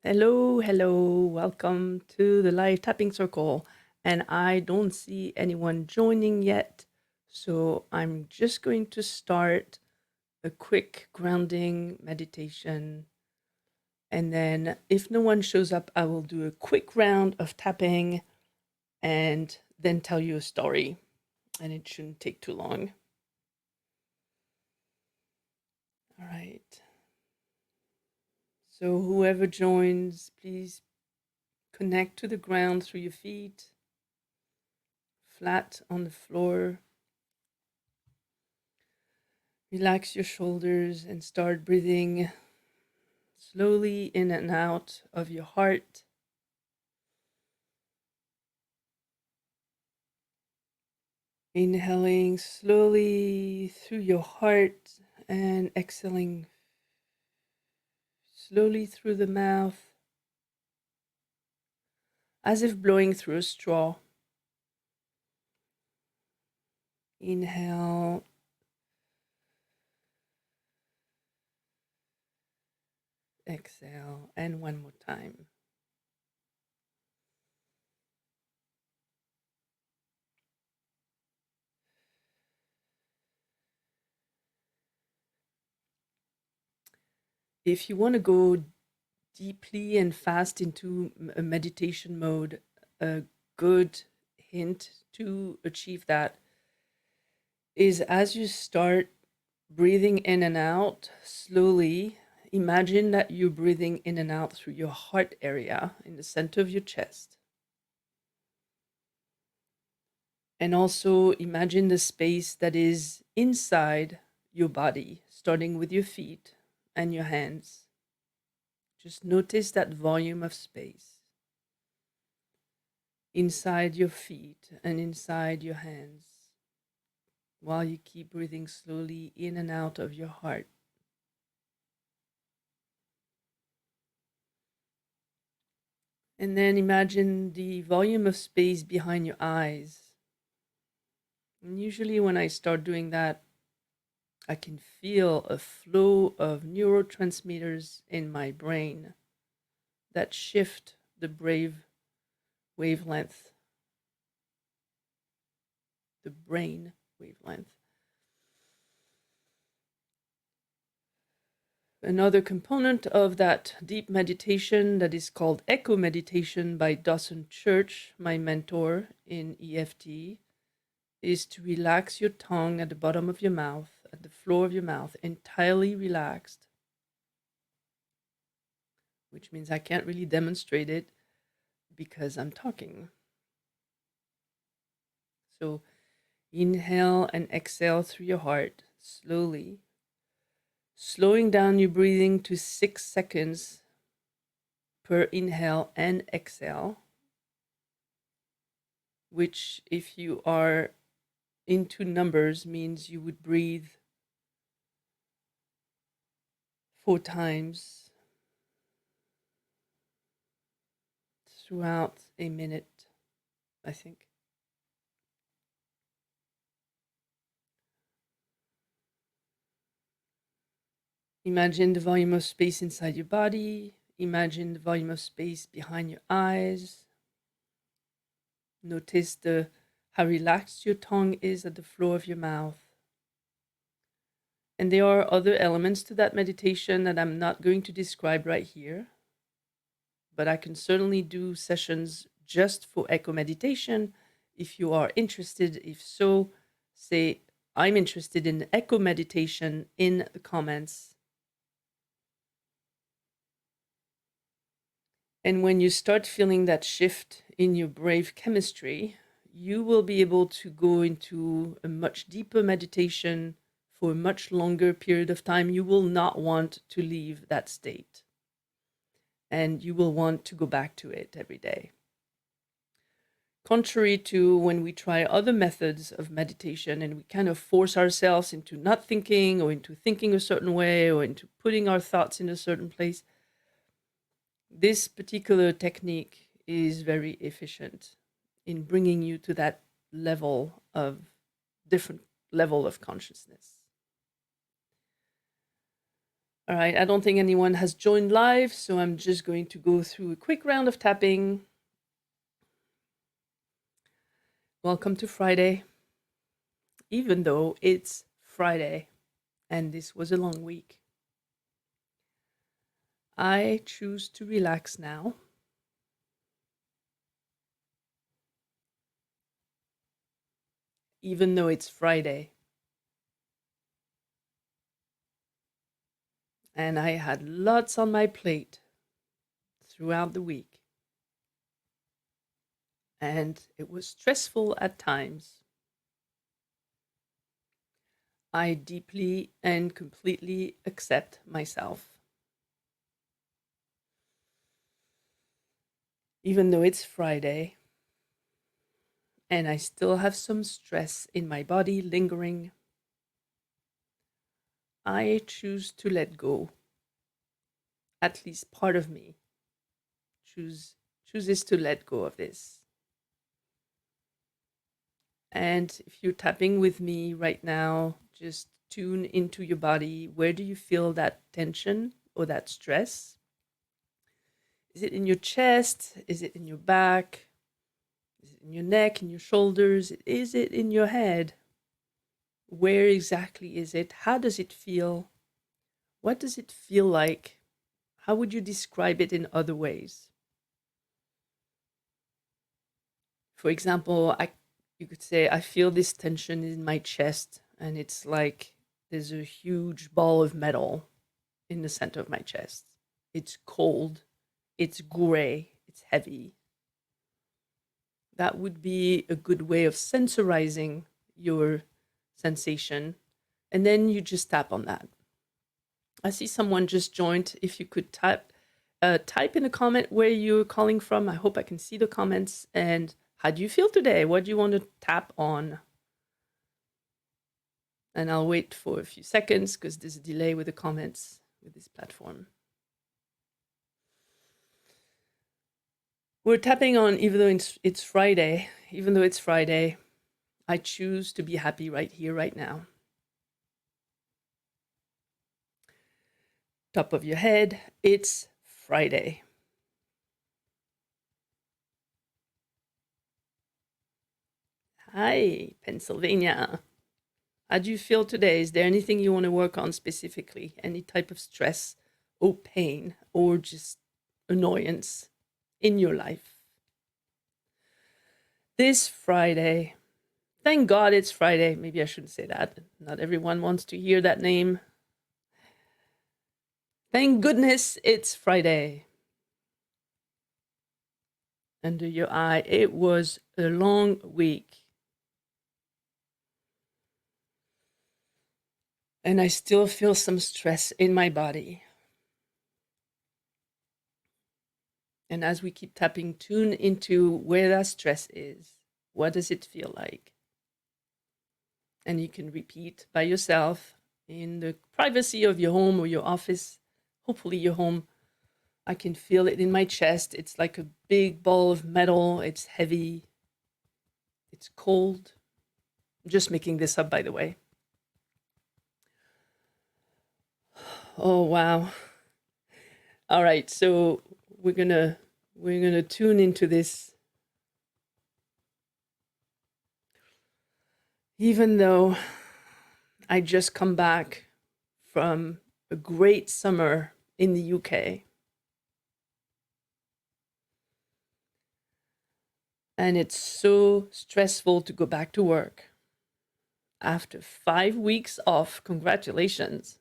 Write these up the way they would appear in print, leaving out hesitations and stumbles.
Hello, hello, welcome to the live tapping circle. And I don't see anyone joining yet, so I'm just going to start a quick grounding meditation. And then, if no one shows up, I will do a quick round of tapping and then tell you a story. And it shouldn't take too long. All right. So, whoever joins, please connect to the ground through your feet, flat on the floor. Relax your shoulders and start breathing slowly in and out of your heart. Inhaling slowly through your heart and exhaling slowly through the mouth, as if blowing through a straw. Inhale. Exhale. And one more time. If you want to go deeply and fast into a meditation mode, a good hint to achieve that is as you start breathing in and out slowly, imagine that you're breathing in and out through your heart area in the center of your chest. And also imagine the space that is inside your body, starting with your feet and your hands. Just notice that volume of space inside your feet and inside your hands while you keep breathing slowly in and out of your heart. And then imagine the volume of space behind your eyes. And usually when I start doing that, I can feel a flow of neurotransmitters in my brain that shift the wavelength, the brain wavelength. Another component of that deep meditation that is called echo meditation by Dawson Church, my mentor in EFT, is to relax your tongue at the bottom of your mouth, at the floor of your mouth, entirely relaxed, which means I can't really demonstrate it because I'm talking. So inhale and exhale through your heart slowly, slowing down your breathing to 6 seconds per inhale and exhale, which, if you are into numbers, means you would breathe 4 times throughout a minute, I think. Imagine the volume of space inside your body. Imagine the volume of space behind your eyes. Notice how relaxed your tongue is at the floor of your mouth. And there are other elements to that meditation that I'm not going to describe right here, but I can certainly do sessions just for echo meditation if you are interested. If so, say, I'm interested in echo meditation in the comments. And when you start feeling that shift in your brave chemistry, you will be able to go into a much deeper meditation for a much longer period of time. You will not want to leave that state, and you will want to go back to it every day. Contrary to when we try other methods of meditation and we kind of force ourselves into not thinking or into thinking a certain way or into putting our thoughts in a certain place, this particular technique is very efficient in bringing you to that different level of consciousness. All right, I don't think anyone has joined live, so I'm just going to go through a quick round of tapping. Welcome to Friday, even though it's Friday and this was a long week. I choose to relax now. Even though it's Friday. And I had lots on my plate throughout the week. And it was stressful at times. I deeply and completely accept myself. Even though it's Friday and I still have some stress in my body lingering, I choose to let go. At least part of me chooses to let go of this. And if you're tapping with me right now, just tune into your body. Where do you feel that tension or that stress? Is it in your chest? Is it in your back? Is it in your neck, in your shoulders? Is it in your head? Where exactly is it? How does it feel? What does it feel like? How would you describe it in other ways? For example, you could say, I feel this tension in my chest, and it's like there's a huge ball of metal in the center of my chest. It's cold, it's gray, it's heavy. That would be a good way of sensorizing your sensation. And then you just tap on that. I see someone just joined. If you could type in a comment where you're calling from. I hope I can see the comments. And how do you feel today? What do you want to tap on? And I'll wait for a few seconds because there's a delay with the comments with this platform. We're tapping on, even though it's Friday, I choose to be happy right here, right now. Top of your head, it's Friday. Hi, Pennsylvania. How do you feel today? Is there anything you want to work on specifically? Any type of stress or pain or just annoyance in your life? This Friday, thank God it's Friday. Maybe I shouldn't say that. Not everyone wants to hear that name. Thank goodness it's Friday. Under your eye, it was a long week. And I still feel some stress in my body. And as we keep tapping, tune into where that stress is. What does it feel like? And you can repeat by yourself in the privacy of your home or your office, hopefully your home. I can feel it in my chest. It's like a big ball of metal. It's heavy. It's cold. I'm just making this up, by the way. Oh, wow. All right, so we're gonna tune into this. Even though I just come back from a great summer in the UK. And it's so stressful to go back to work. After 5 weeks off, congratulations.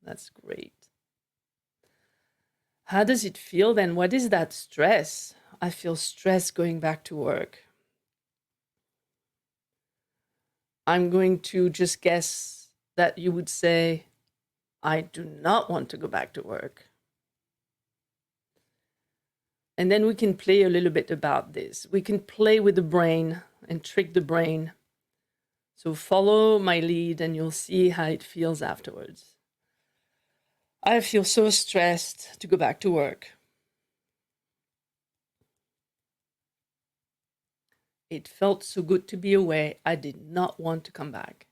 That's great. How does it feel then? What is that stress? I feel stress going back to work. I'm going to just guess that you would say, I do not want to go back to work. And then we can play a little bit about this. We can play with the brain and trick the brain. So follow my lead and you'll see how it feels afterwards. I feel so stressed to go back to work. It felt so good to be away. I did not want to come back.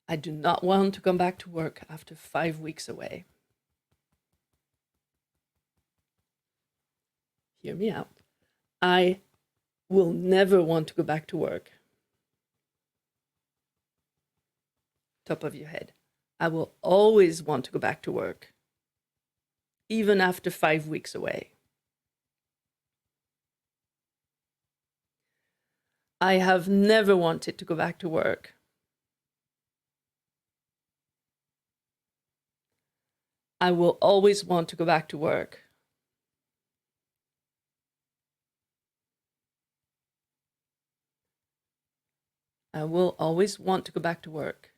I do not want to come back to work after 5 weeks away. Hear me out. I will never want to go back to work. Top of your head. I will always want to go back to work, even after 5 weeks away. I have never wanted to go back to work. I will always want to go back to work. I will always want to go back to work.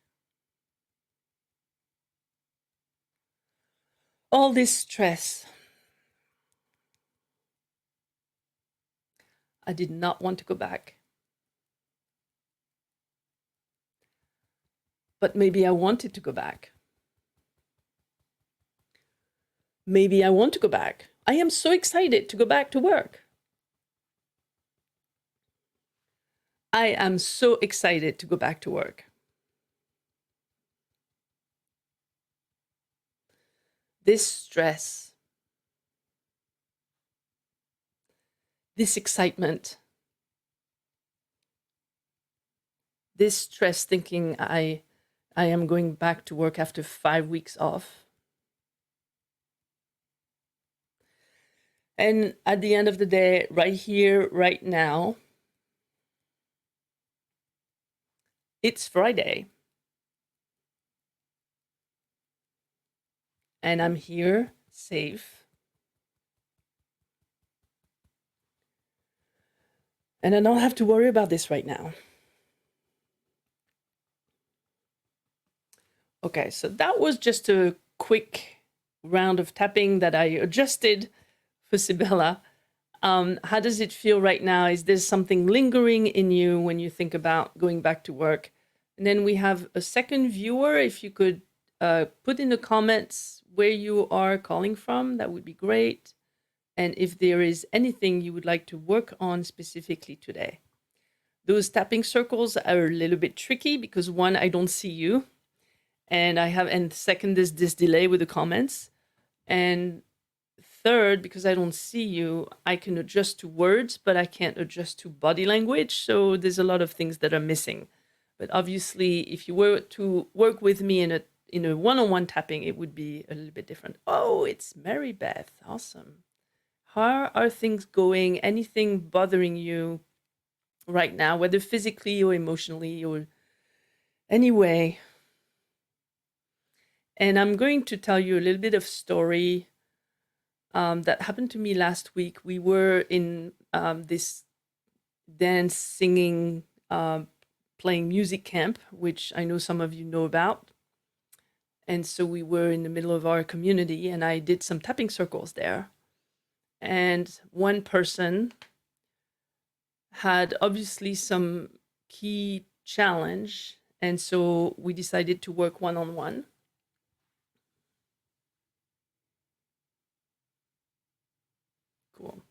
All this stress. I did not want to go back. But maybe I wanted to go back. Maybe I want to go back. I am so excited to go back to work. I am so excited to go back to work. This stress, this excitement, this stress thinking I am going back to work after 5 weeks off. And at the end of the day, right here, right now, it's Friday. And I'm here, safe. And I don't have to worry about this right now. Okay, so that was just a quick round of tapping that I adjusted for Sibella. How does it feel right now? Is there something lingering in you when you think about going back to work? And then we have a second viewer. If you could put in the comments where you are calling from, that would be great. And if there is anything you would like to work on specifically today. Those tapping circles are a little bit tricky because one, I don't see you. And second, there's this delay with the comments. And third, because I don't see you, I can adjust to words, but I can't adjust to body language. So there's a lot of things that are missing. But obviously, if you were to work with me in a one-on-one tapping, it would be a little bit different. Oh, it's Mary Beth. Awesome. How are things going? Anything bothering you right now, whether physically or emotionally or anyway? And I'm going to tell you a little bit of story that happened to me last week. We were in this dance, singing, playing music camp, which I know some of you know about. And so we were in the middle of our community, and I did some tapping circles there. And one person had obviously some key challenge, and so we decided to work one-on-one. Cool.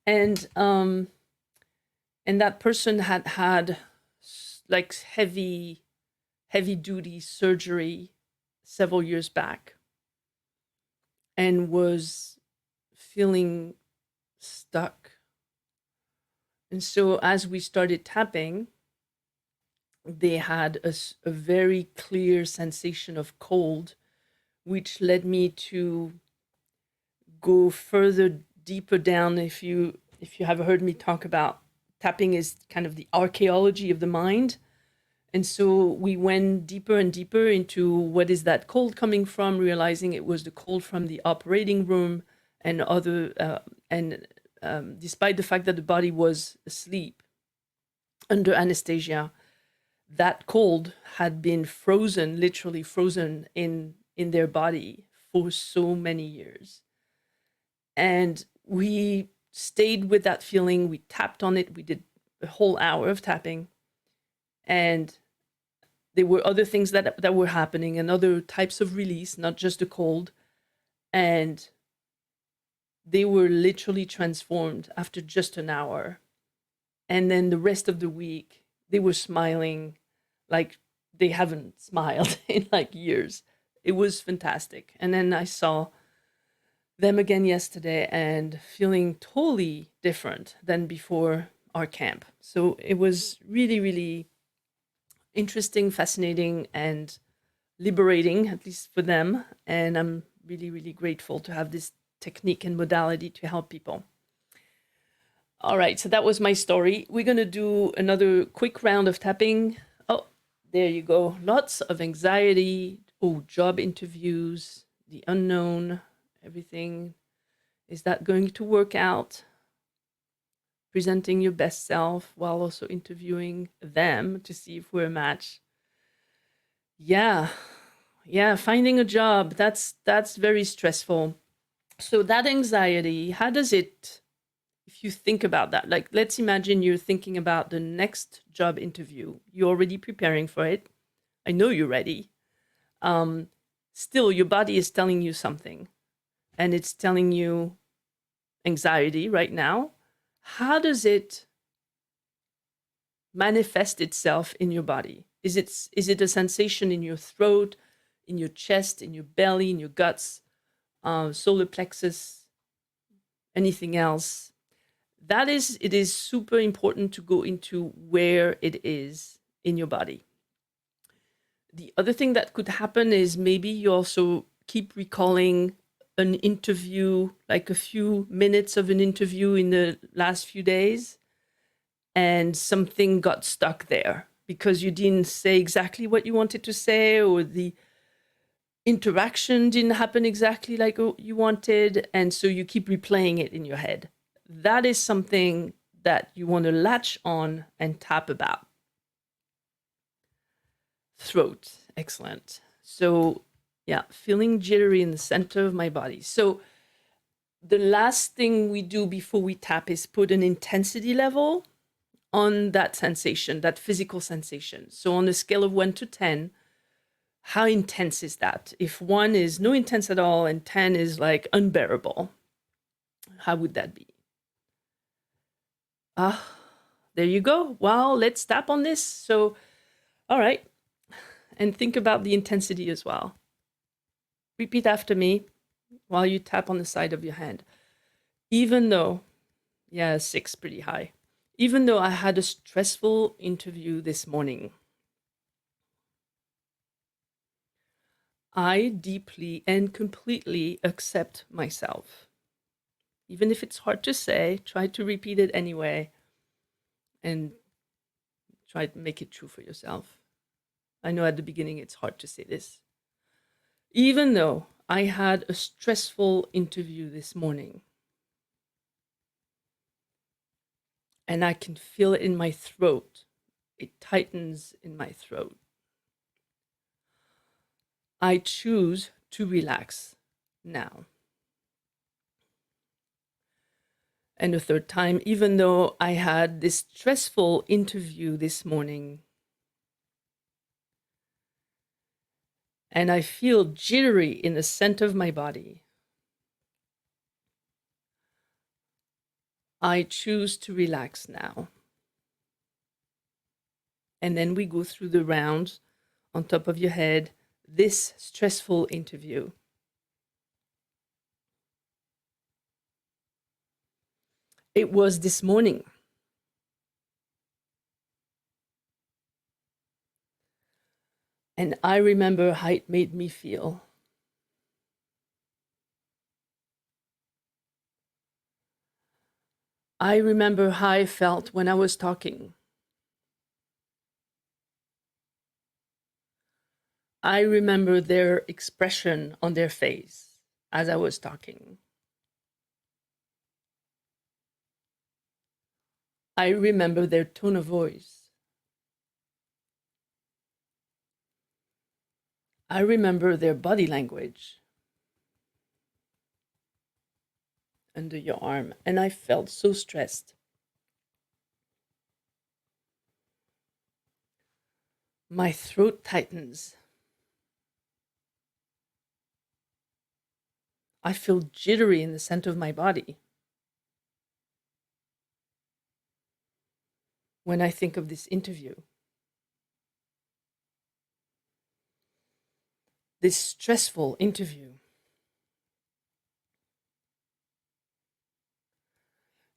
And that person had like heavy duty surgery several years back and was feeling stuck. And so as we started tapping, they had a very clear sensation of cold, which led me to go further deeper down. If you have heard me talk about tapping is kind of the archaeology of the mind. And so we went deeper and deeper into what is that cold coming from, realizing it was the cold from the operating room and despite the fact that the body was asleep under anesthesia, that cold had been frozen, literally frozen in their body for so many years. And we stayed with that feeling. We tapped on it. We did a whole hour of tapping. And there were other things that were happening and other types of release, not just the cold. And they were literally transformed after just an hour. And then the rest of the week, they were smiling, like they haven't smiled in like years. It was fantastic. And then I saw them again yesterday and feeling totally different than before our camp. So it was really, really interesting, fascinating, and liberating, at least for them. And I'm really, really grateful to have this technique and modality to help people. All right, so that was my story. We're going to do another quick round of tapping. Oh, there you go. Lots of anxiety. Oh, job interviews, the unknown, everything. Is that going to work out? Presenting your best self while also interviewing them to see if we're a match. Yeah, finding a job, that's very stressful. So that anxiety, how does it, if you think about that, like let's imagine you're thinking about the next job interview. You're already preparing for it. I know you're ready. Still, your body is telling you something, and it's telling you anxiety right now. How does it manifest itself in your body? Is it a sensation in your throat, in your chest, in your belly, in your guts, solar plexus, anything else? It is super important to go into where it is in your body. The other thing that could happen is maybe you also keep recalling an interview, like a few minutes of an interview in the last few days, and something got stuck there because you didn't say exactly what you wanted to say, or the interaction didn't happen exactly like you wanted, and so you keep replaying it in your head. That is something that you want to latch on and tap about. Throat, excellent. So yeah, feeling jittery in the center of my body. So the last thing we do before we tap is put an intensity level on that sensation, that physical sensation. So on a scale of 1 to 10, how intense is that? If 1 is no intense at all and 10 is like unbearable, how would that be? There you go. Well, let's tap on this. So, all right. And think about the intensity as well. Repeat after me while you tap on the side of your hand. Even though, yeah, 6, pretty high. Even though I had a stressful interview this morning, I deeply and completely accept myself. Even if it's hard to say, try to repeat it anyway and try to make it true for yourself. I know at the beginning it's hard to say this. Even though I had a stressful interview this morning, and I can feel it in my throat, it tightens in my throat. I choose to relax now. And a third time, even though I had this stressful interview this morning, and I feel jittery in the center of my body, I choose to relax now. And then we go through the rounds on top of your head, this stressful interview. It was this morning. And I remember how it made me feel. I remember how I felt when I was talking. I remember their expression on their face as I was talking. I remember their tone of voice. I remember their body language under your arm, and I felt so stressed. My throat tightens. I feel jittery in the center of my body when I think of this interview. this stressful interview.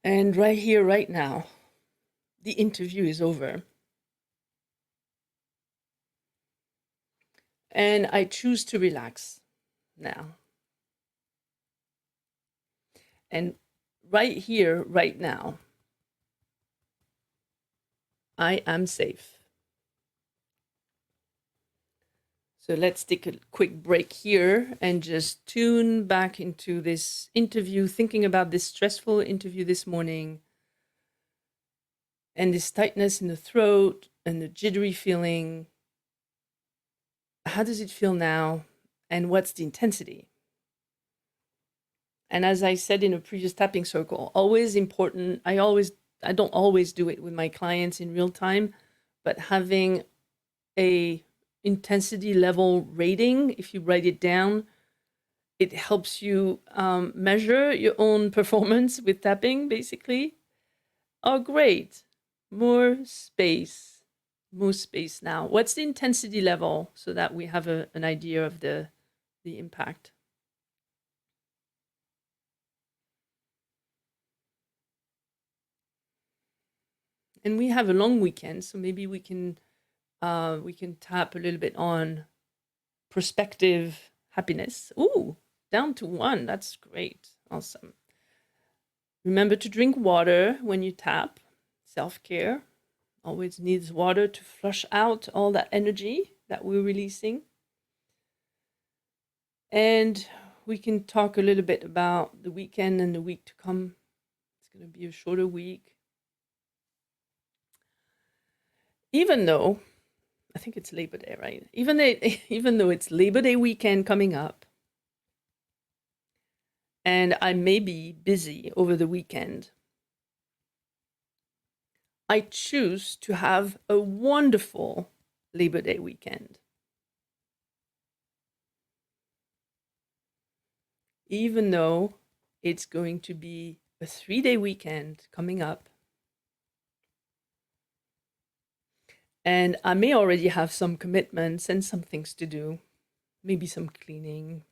And right here, right now, the interview is over. And I choose to relax now. And right here, right now, I am safe. So let's take a quick break here and just tune back into this interview, thinking about this stressful interview this morning and this tightness in the throat and the jittery feeling. How does it feel now? And what's the intensity? And as I said in a previous tapping circle, always important. I don't always do it with my clients in real time, but having a intensity level rating, if you write it down, it helps you measure your own performance with tapping, basically. Oh, great. More space now. What's the intensity level so that we have an idea of the impact? And we have a long weekend, so maybe we can tap a little bit on prospective happiness. Ooh, down to 1. That's great. Awesome. Remember to drink water when you tap. Self-care. Always needs water to flush out all that energy that we're releasing. And we can talk a little bit about the weekend and the week to come. It's going to be a shorter week. Even though, I think it's Labor Day, right? Even though it's Labor Day weekend coming up, and I may be busy over the weekend, I choose to have a wonderful Labor Day weekend. Even though it's going to be a 3-day weekend coming up, and I may already have some commitments and some things to do, maybe some cleaning.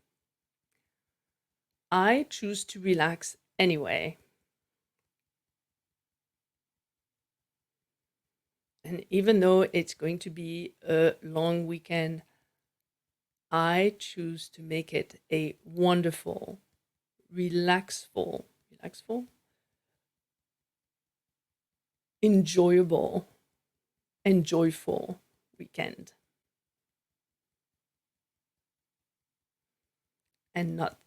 I choose to relax anyway. And even though it's going to be a long weekend, I choose to make it a wonderful, relaxful, enjoyable, and joyful weekend. And not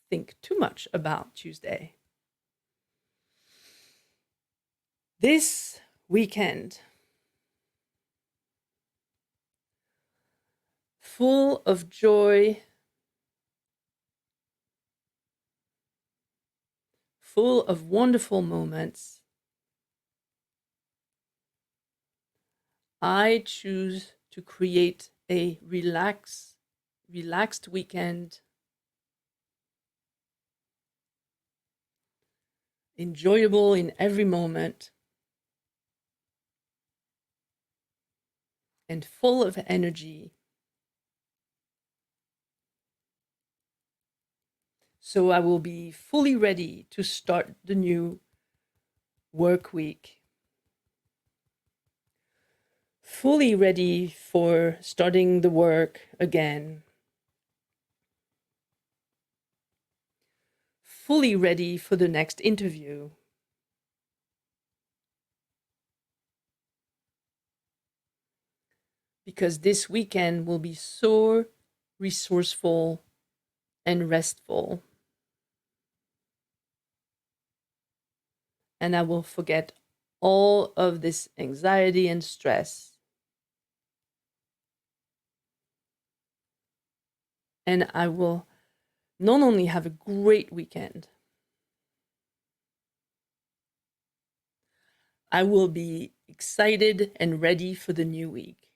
think too much about Tuesday. This weekend, full of joy, full of wonderful moments, I choose to create a relaxed weekend, enjoyable in every moment, and full of energy. So I will be fully ready to start the new work week. Fully ready for starting the work again. Fully ready for the next interview. Because this weekend will be so resourceful and restful. And I will forget all of this anxiety and stress. And I will not only have a great weekend, I will be excited and ready for the new week.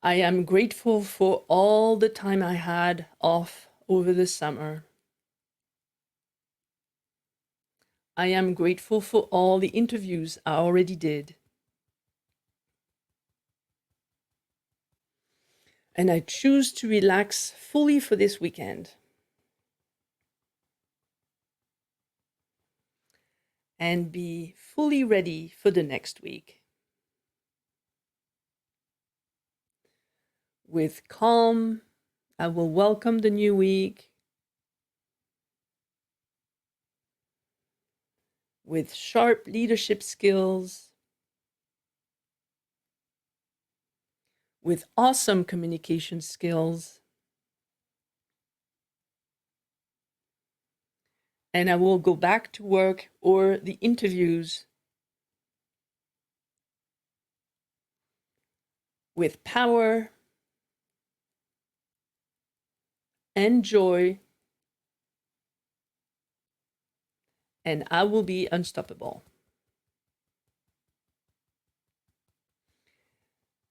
I am grateful for all the time I had off over the summer. I am grateful for all the interviews I already did. And I choose to relax fully for this weekend. And be fully ready for the next week. With calm, I will welcome the new week. With sharp leadership skills. With awesome communication skills. And I will go back to work or the interviews with power and joy, and I will be unstoppable.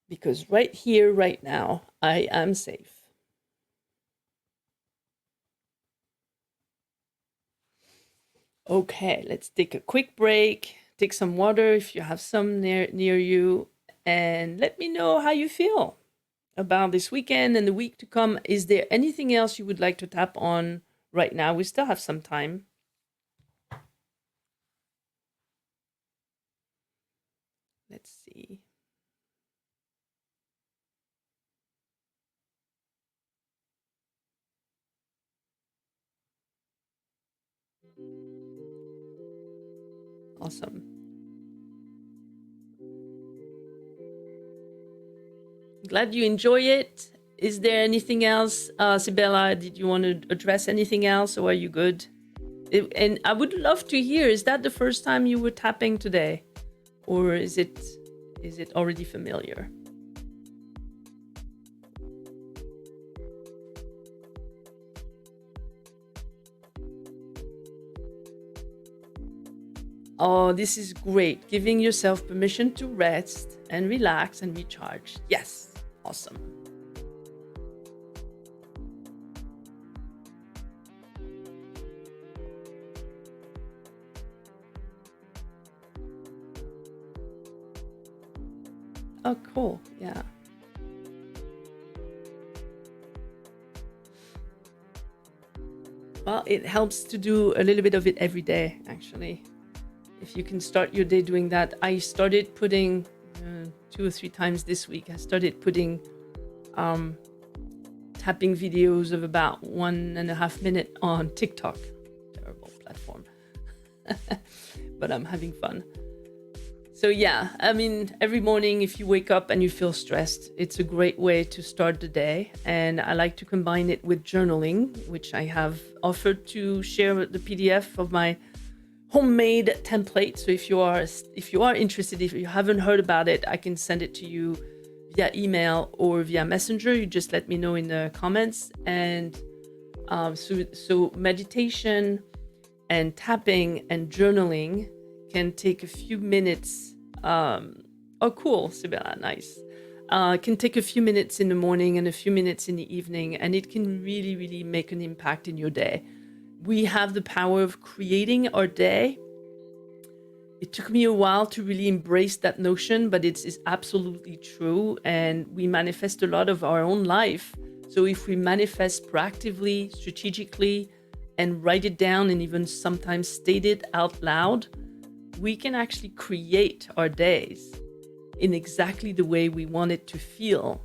Because right here, right now, I am safe. Okay, let's take a quick break. Take some water if you have some near you, and let me know how you feel about this weekend and the week to come. Is there anything else you would like to tap on right now? We still have some time. Let's see. Awesome. Glad you enjoy it. Is there anything else, Sibella? Did you want to address anything else, or are you good? And I would love to hear, is that the first time you were tapping today? Or is it already familiar? Oh, this is great. Giving yourself permission to rest and relax and recharge. Yes, awesome. Oh, cool. Yeah. Well, it helps to do a little bit of it every day, actually. If you can start your day doing that. I started putting 2 or 3 times this week. I started putting tapping videos of about 1.5 minutes on TikTok. Terrible platform. But I'm having fun. So yeah, I mean, every morning if you wake up and you feel stressed, it's a great way to start the day. And I like to combine it with journaling, which I have offered to share the PDF of my homemade template. So if you are interested, if you haven't heard about it, I can send it to you via email or via messenger. You just let me know in the comments. And so meditation and tapping and journaling can take a few minutes. Oh, cool, Sibella, nice. Can take a few minutes in the morning and a few minutes in the evening, and it can really, really make an impact in your day. We have the power of creating our day. It took me a while to really embrace that notion, but it's absolutely true, and we manifest a lot of our own life. So if we manifest proactively, strategically, and write it down and even sometimes state it out loud, we can actually create our days in exactly the way we want it to feel.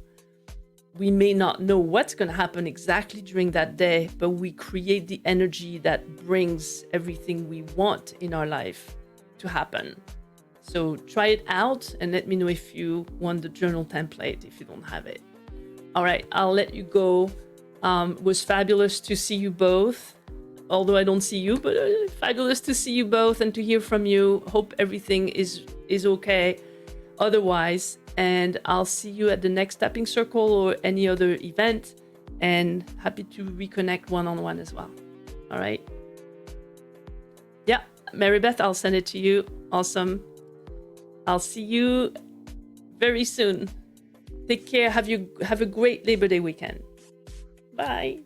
We may not know what's going to happen exactly during that day, but we create the energy that brings everything we want in our life to happen. So try it out and let me know if you want the journal template if you don't have it. All right, I'll let you go. It was fabulous to see you both. Although I don't see you, but fabulous to see you both and to hear from you. Hope everything is okay otherwise. And I'll see you at the next tapping circle or any other event. And happy to reconnect one-on-one as well. All right. Yeah, Mary Beth, I'll send it to you. Awesome. I'll see you very soon. Take care. Have a great Labor Day weekend. Bye.